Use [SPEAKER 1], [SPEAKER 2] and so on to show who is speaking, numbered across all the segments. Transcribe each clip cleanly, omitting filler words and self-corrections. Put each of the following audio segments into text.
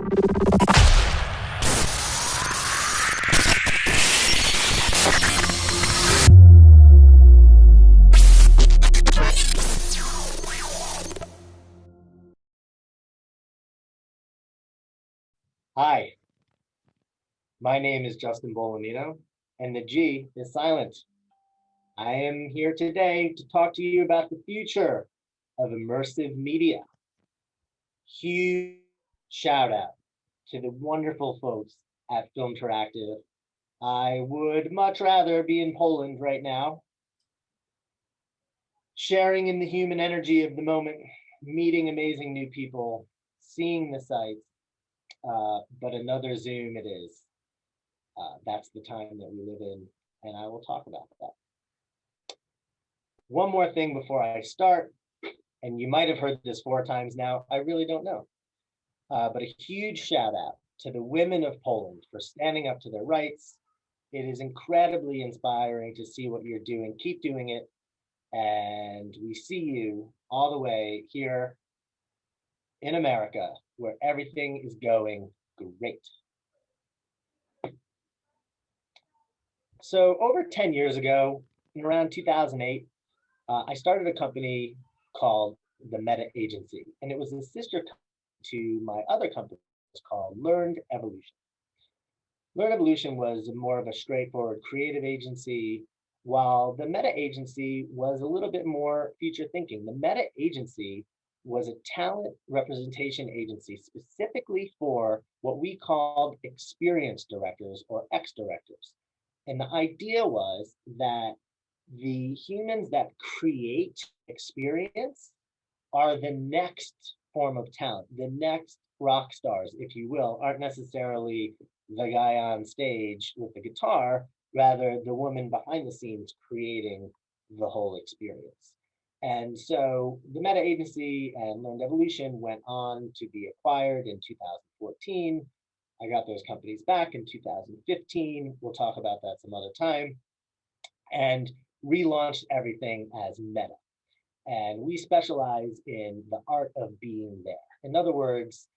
[SPEAKER 1] Hi, my name is Justin Bolognino, and the G is silent. I am here today to talk to you about the future of immersive media. Huge shout out to the wonderful folks at Filmteractive. I would much rather be in Poland right now, sharing in the human energy of the moment, meeting amazing new people, seeing the sights, but another Zoom it is. That's the time that we live in, and I will talk about that. One more thing before I start, and you might have heard this 4 times now, I really don't know. But a huge shout out to the women of Poland for standing up to their rights. It is incredibly inspiring to see what you're doing. Keep doing it. And we see you all the way here in America, where everything is going great. So over 10 years ago, in around 2008, I started a company called the Meta Agency, and it was a sister company to my other company called Learned Evolution. Learned Evolution was more of a straightforward creative agency, while the Meta Agency was a little bit more future thinking. The Meta Agency was a talent representation agency specifically for what we called experience directors or X directors. And the idea was that the humans that create experience are the next form of talent. The next rock stars, if you will, aren't necessarily the guy on stage with the guitar, rather the woman behind the scenes creating the whole experience. And so the Meta Agency and Learned Evolution went on to be acquired in 2014. I got those companies back in 2015. We'll talk about that some other time. And relaunched everything as Meta. And we specialize in the art of being there. In other words,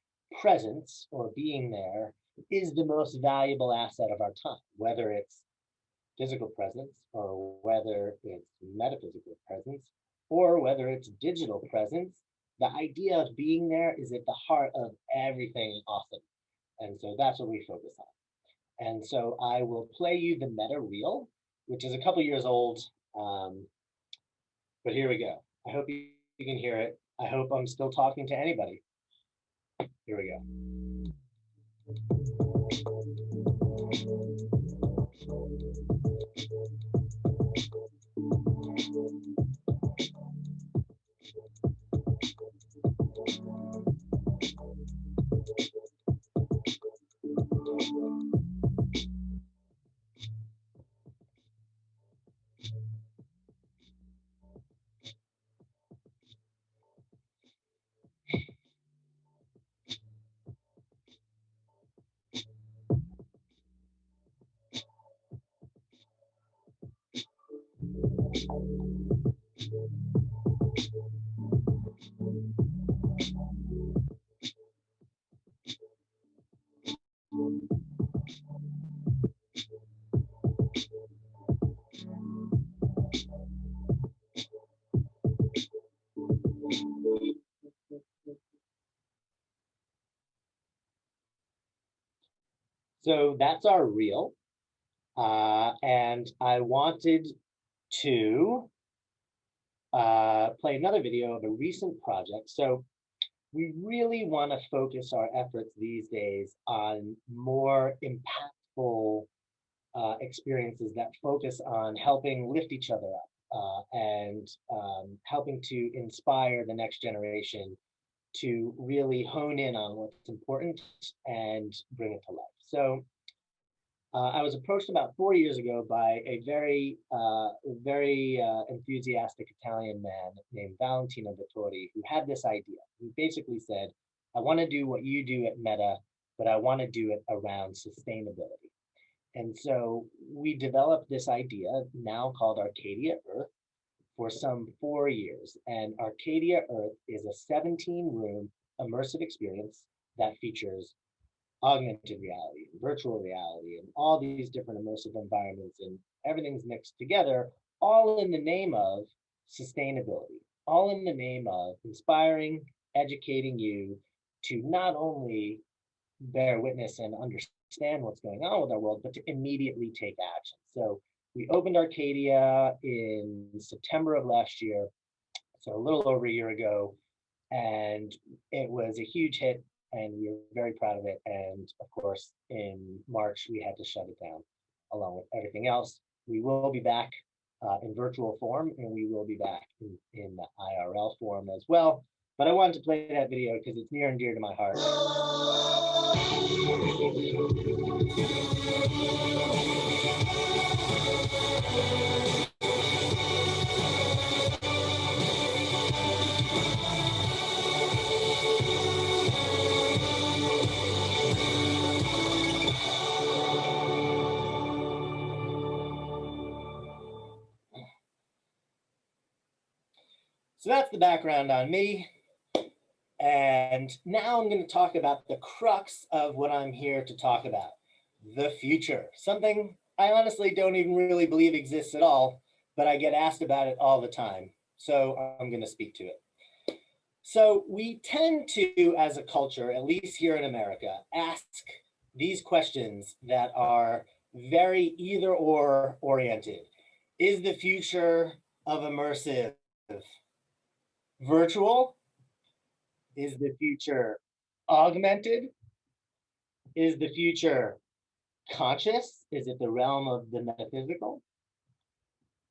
[SPEAKER 1] presence or being there is the most valuable asset of our time, whether it's physical presence or whether it's metaphysical presence or whether it's digital presence. The idea of being there is at the heart of everything awesome. And so that's what we focus on. And so I will play you the Meta Reel, which is a couple years old. But here we go. I hope you can hear it. I hope I'm still talking to anybody. Here we go. So that's our reel. And I wanted to play another video of a recent project. So we really want to focus our efforts these days on more impactful experiences that focus on helping lift each other up and helping to inspire the next generation to really hone in on what's important and bring it to life. So I was approached about 4 years ago by a very enthusiastic Italian man named Valentino Vittori, who had this idea. He basically said, I want to do what you do at Meta, but I want to do it around sustainability. And so we developed this idea now called Arcadia Earth for some 4 years. And Arcadia Earth is a 17-room immersive experience that features augmented reality, virtual reality, and all these different immersive environments, and everything's mixed together, all in the name of sustainability, all in the name of inspiring, educating you to not only bear witness and understand what's going on with our world, but to immediately take action. So we opened Arcadia in September of last year, so a little over a year ago, and it was a huge hit, and we were very proud of it. And of course, in March, we had to shut it down along with everything else. We will be back in virtual form, and we will be back in the IRL form as well. But I wanted to play that video because it's near and dear to my heart. So that's the background on me. And now I'm going to talk about the crux of what I'm here to talk about, the future. Something I honestly don't even really believe exists at all, but I get asked about it all the time. So I'm going to speak to it. So we tend to, as a culture, at least here in America, ask these questions that are very either or oriented. Is the future of immersive virtual? Is the future augmented? Is the future conscious? Is it the realm of the metaphysical?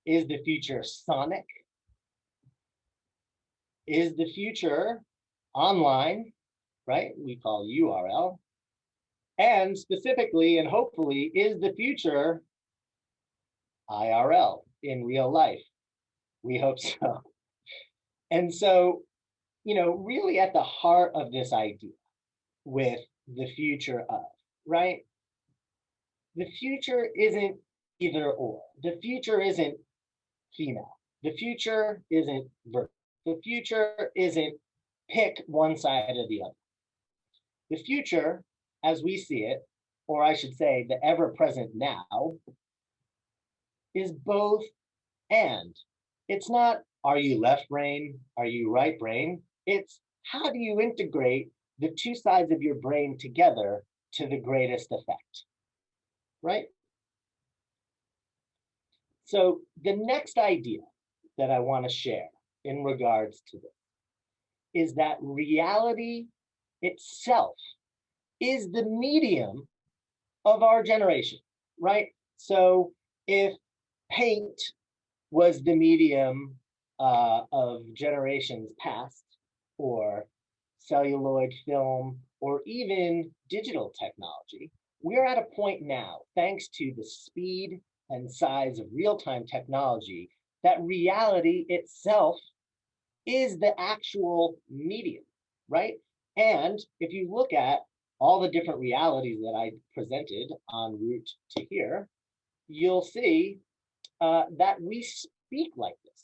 [SPEAKER 1] Is the future sonic? Is the future online, right? We call URL. And specifically and hopefully, is the future IRL, in real life? We hope so. And so, really at the heart of this idea with the future of, right? The future isn't either or. The future isn't female. The future isn't virtual. The future isn't pick one side or the other. The future, as we see it, or I should say, the ever present now, is both and. It's not, are you left brain? Are you right brain? It's how do you integrate the two sides of your brain together to the greatest effect, right? So the next idea that I want to share in regards to this is that reality itself is the medium of our generation, right? So if paint was the medium of generations past, or celluloid film, or even digital technology, we're at a point now, thanks to the speed and size of real-time technology, that reality itself is the actual medium, right? And if you look at all the different realities that I presented en route to here, you'll see that we speak like this.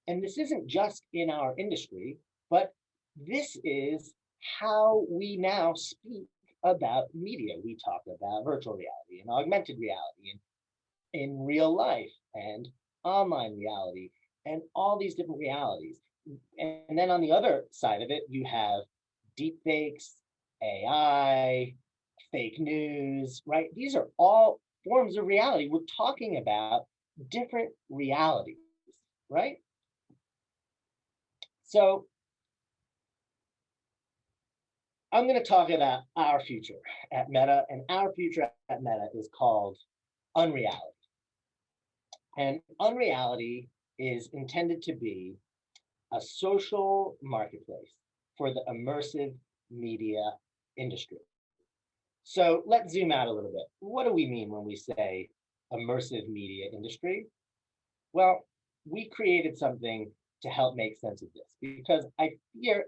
[SPEAKER 1] And this isn't just in our industry, but this is how we now speak about media. We talk about virtual reality and augmented reality and in real life and online reality and all these different realities. And then on the other side of it, you have deep fakes, AI, fake news, right? These are all forms of reality. We're talking about different realities, right? So I'm going to talk about our future at Meta, and our future at Meta is called Unreality. And Unreality is intended to be a social marketplace for the immersive media industry. So let's zoom out a little bit. What do we mean when we say immersive media industry? Well, we created something to help make sense of this because I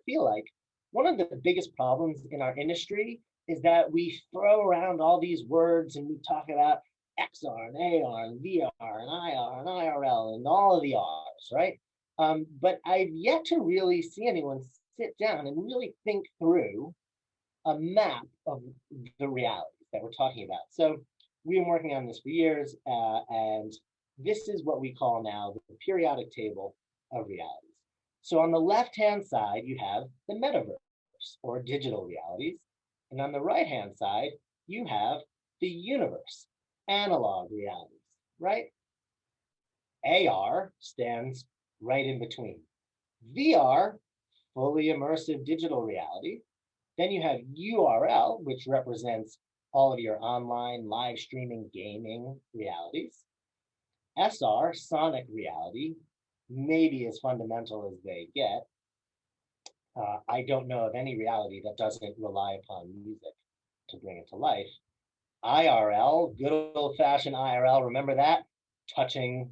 [SPEAKER 1] feel like one of the biggest problems in our industry is that we throw around all these words and we talk about XR and AR and VR and IR and IRL and all of the R's, right? But I've yet to really see anyone sit down and really think through a map of the realities that we're talking about. So we've been working on this for years, and this is what we call now the periodic table of realities. So on the left-hand side, you have the metaverse or digital realities. And on the right-hand side, you have the universe, analog realities, right? AR stands right in between. VR, fully immersive digital reality. Then you have URL, which represents all of your online live streaming gaming realities. SR, sonic reality, maybe as fundamental as they get. I don't know of any reality that doesn't rely upon music to bring it to life. IRL, good old-fashioned IRL, remember that? Touching,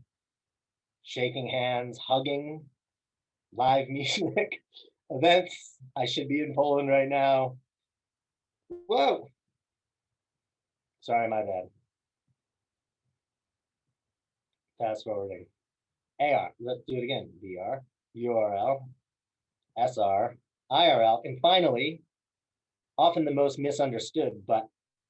[SPEAKER 1] shaking hands, hugging, live music, events. I should be in Poland right now. Whoa. Sorry, my bad. Fast forwarding. AR, let's do it again. VR, URL, SR, IRL, and finally, often the most misunderstood, but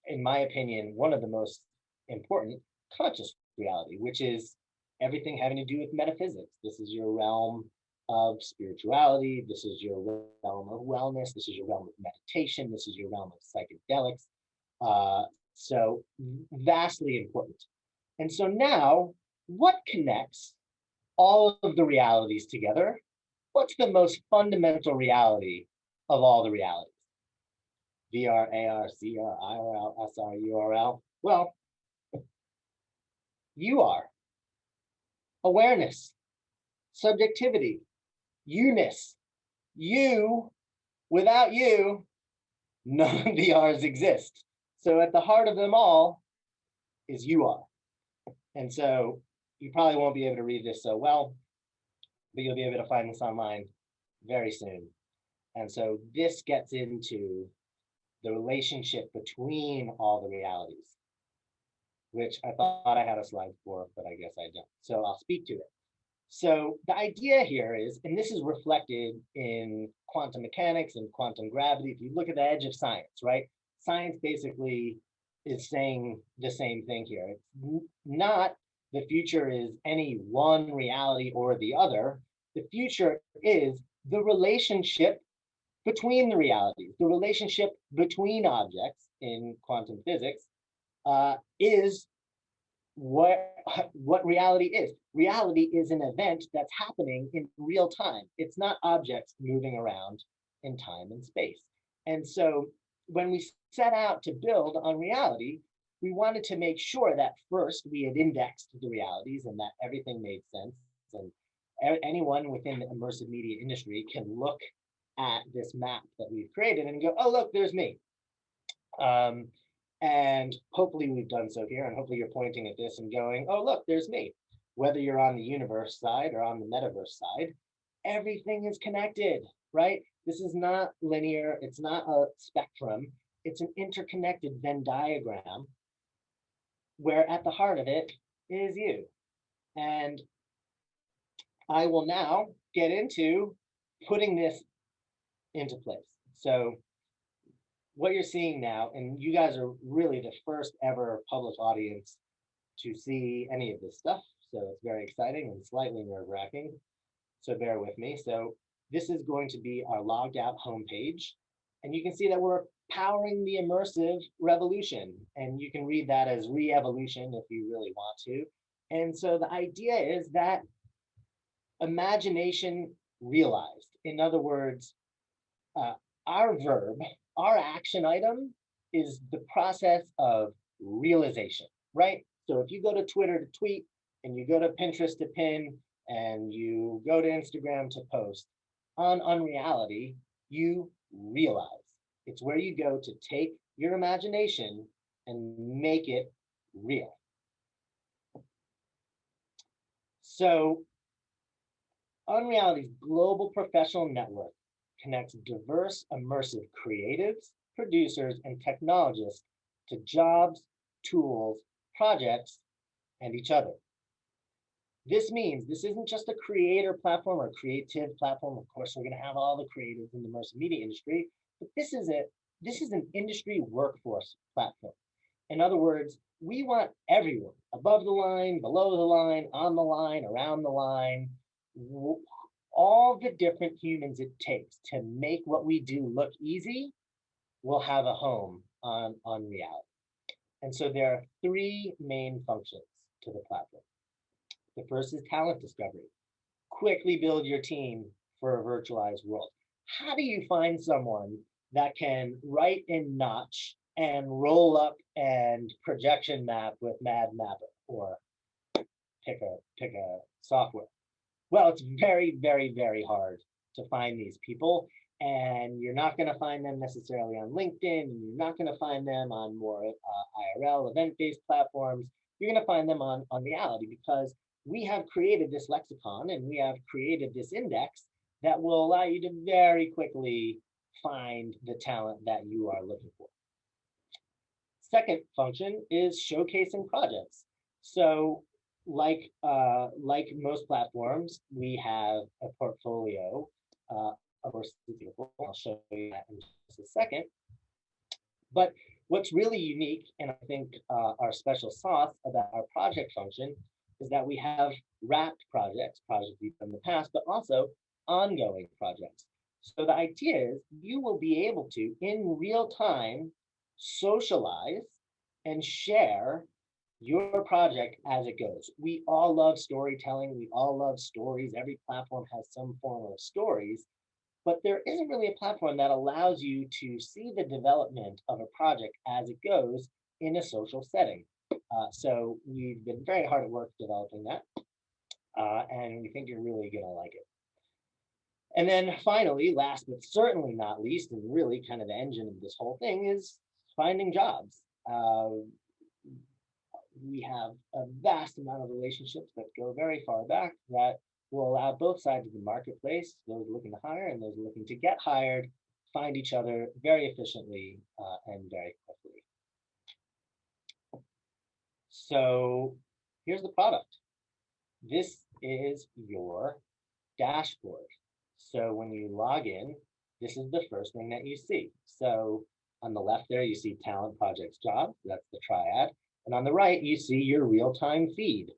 [SPEAKER 1] in my opinion, one of the most important, conscious reality, which is everything having to do with metaphysics. This is your realm of spirituality. This is your realm of wellness. This is your realm of meditation. This is your realm of psychedelics. So vastly important. And so now, what connects all of the realities together? What's the most fundamental reality of all the realities? VR, AR, CR, IRL, SR, URL. Well, you are. Awareness, subjectivity, you-ness. You, without you, none of the R's exist. So at the heart of them all is you are. And so you probably won't be able to read this so well, but you'll be able to find this online very soon. And so this gets into the relationship between all the realities, which I thought I had a slide for, but I guess I don't. So I'll speak to it. So the idea here is, and this is reflected in quantum mechanics and quantum gravity. If you look at the edge of science, right? Science basically is saying the same thing here. It's not the future is any one reality or the other. The future is the relationship between the realities. The relationship between objects in quantum physics is what reality is. Reality is an event that's happening in real time. It's not objects moving around in time and space. And so when we set out to build Unreality, we wanted to make sure that first we had indexed the realities and that everything made sense. And anyone within the immersive media industry can look at this map that we've created and go, oh, look, there's me. And hopefully we've done so here, and hopefully you're pointing at this and going, oh, look, there's me. Whether you're on the universe side or on the metaverse side, everything is connected, right? This is not linear. It's not a spectrum. It's an interconnected Venn diagram where at the heart of it is you. And I will now get into putting this into place. So what you're seeing now, and you guys are really the first ever public audience to see any of this stuff. So it's very exciting and slightly nerve-wracking. So bear with me. So this is going to be our logged out homepage. And you can see that we're powering the immersive revolution. And you can read that as re-evolution if you really want to. And so the idea is that imagination realized. In other words, our verb, our action item is the process of realization, right? So if you go to Twitter to tweet, and you go to Pinterest to pin, and you go to Instagram to post, on Unreality, you realize. It's where you go to take your imagination and make it real. So Unreality's global professional network connects diverse, immersive creatives, producers, and technologists to jobs, tools, projects, and each other. This means this isn't just a creator platform or a creative platform. Of course, we're going to have all the creatives in the immersive media industry, but this is this is an industry workforce platform. In other words, we want everyone above the line, below the line, on the line, around the line, all the different humans it takes to make what we do look easy will have a home on Reality. And so there are three main functions to the platform. The first is talent discovery. Quickly build your team for a virtualized world. How do you find someone that can write in Notch and roll up and projection map with Mad Mapper or pick a software? Well, it's very, very, very hard to find these people. And you're not going to find them necessarily on LinkedIn. And you're not going to find them on more IRL event-based platforms. You're going to find them on Reality because we have created this lexicon and we have created this index that will allow you to very quickly find the talent that you are looking for. Second function is showcasing projects. So like most platforms, we have a portfolio. Of course, it's beautiful. I'll show you that in just a second. But what's really unique, and I think our special sauce about our project function, is that we have wrapped projects we've done in the past, but also ongoing projects. So the idea is you will be able to, in real time, socialize and share your project as it goes. We all love storytelling. We all love stories. Every platform has some form of stories, but there isn't really a platform that allows you to see the development of a project as it goes in a social setting. So we've been very hard at work developing that, and we think you're really gonna like it. And then finally, last but certainly not least, and really kind of the engine of this whole thing is finding jobs. We have a vast amount of relationships that go very far back that will allow both sides of the marketplace, those looking to hire and those looking to get hired, find each other very efficiently and very quickly. So here's the product. This is your dashboard. So when you log in, this is the first thing that you see. So on the left there, you see talent, projects, jobs. That's the triad. And on the right, you see your real-time feed.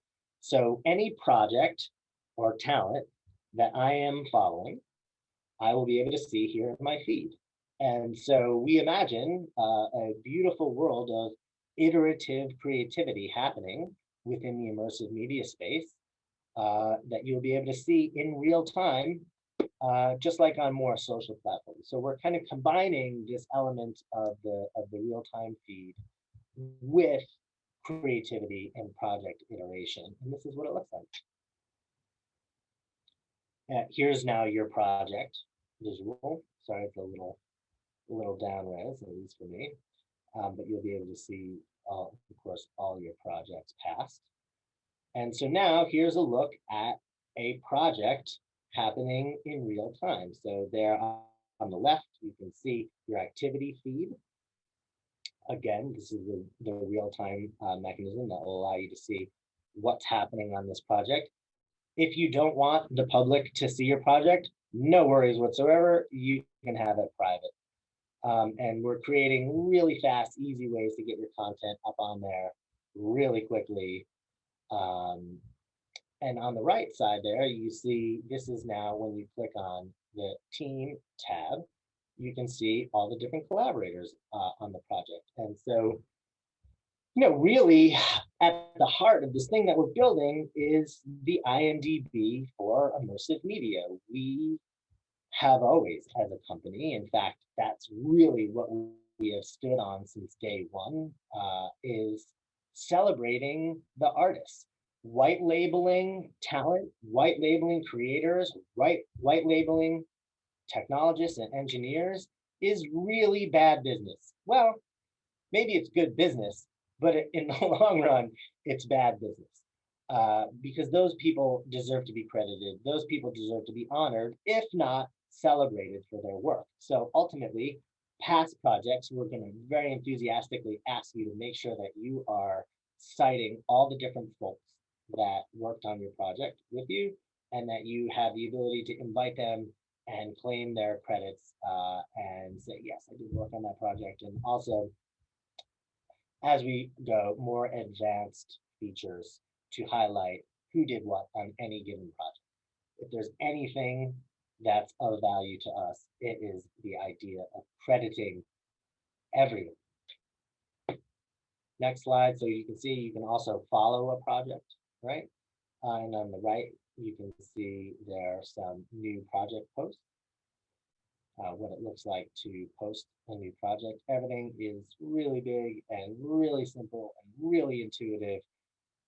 [SPEAKER 1] So any project or talent that I am following, I will be able to see here in my feed. And so we imagine a beautiful world of iterative creativity happening within the immersive media space that you'll be able to see in real time, just like on more social platforms. So we're kind of combining this element of the real-time feed with creativity and project iteration. And this is what it looks like. Here's now your project visual. Sorry, it's a little down res, at least for me. But you'll be able to see, of course, all your projects past. And so now here's a look at a project happening in real time. So there on the left, you can see your activity feed. Again, this is the real-time mechanism that will allow you to see what's happening on this project. If you don't want the public to see your project, no worries whatsoever. You can have it private. And we're creating really fast, easy ways to get your content up on there really quickly. And on the right side there, you see this is now when you click on the team tab, you can see all the different collaborators on the project. And so, really at the heart of this thing that we're building is the IMDb for immersive media. We have always, as a company, in fact, that's really what we have stood on since day one, is celebrating the artists, white labeling talent, white labeling creators, white labeling technologists and engineers is really bad business. Well, maybe it's good business, but in the long run, it's bad business because those people deserve to be credited. Those people deserve to be honored, if not celebrated for their work. So ultimately, past projects, we're going to very enthusiastically ask you to make sure that you are citing all the different folks that worked on your project with you, and that you have the ability to invite them and claim their credits and say, yes, I did work on that project. And also, as we go, more advanced features to highlight who did what on any given project. If there's anything that's of value to us, it is the idea of crediting everyone. Next slide. So you can see, you can also follow a project, right? And on the right, you can see there are some new project posts, what it looks like to post a new project. Everything is really big and really simple and really intuitive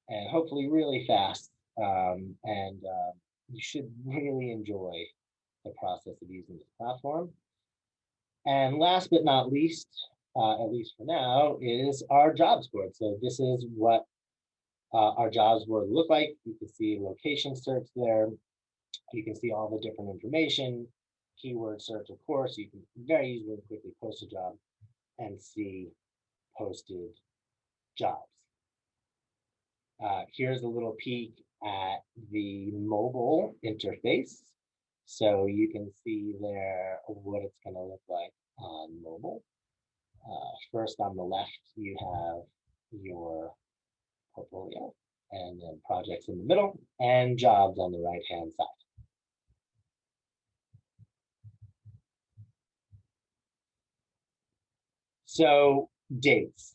[SPEAKER 1] and hopefully really fast. You should really enjoy the process of using this platform. And last but not least, at least for now, is our jobs board. So this is what our jobs board look like. You can see location search there. You can see all the different information, keyword search, of course. You can very easily and quickly post a job and see posted jobs. Here's a little peek at the mobile interface. So you can see there what it's going to look like on mobile. First on the left, you have your portfolio, and then projects in the middle, and jobs on the right-hand side. So dates.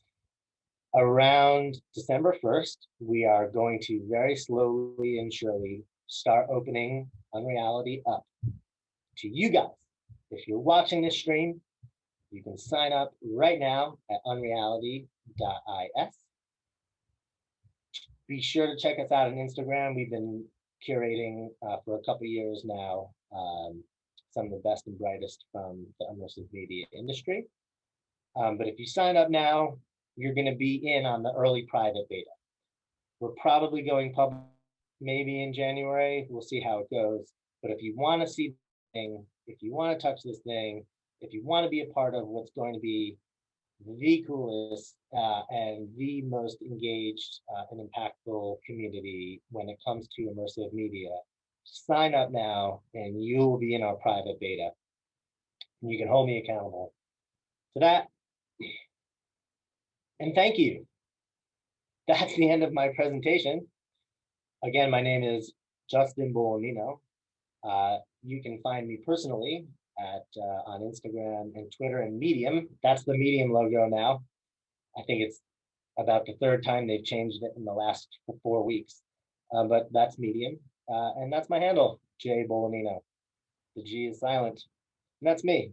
[SPEAKER 1] Around December 1st, we are going to very slowly and surely start opening Unreality up to you guys. If you're watching this stream, you can sign up right now at unreality.is. Be sure to check us out on Instagram. We've been curating for a couple of years now some of the best and brightest from the immersive media industry. But if you sign up now, you're going to be in on the early private beta. We're probably going public maybe in January. We'll see how it goes. But if you want to see the thing, if you want to touch this thing, if you want to be a part of what's going to be the coolest and the most engaged and impactful community when it comes to immersive media, sign up now and you will be in our private beta. And you can hold me accountable to that. And thank you. That's the end of my presentation. Again, my name is Justin Bolognino. You can find me personally at on Instagram and Twitter and Medium. That's the Medium logo now. I think it's about the third time they've changed it in the last 4 weeks. But that's Medium. And that's my handle, J Bolognino. The G is silent. And that's me.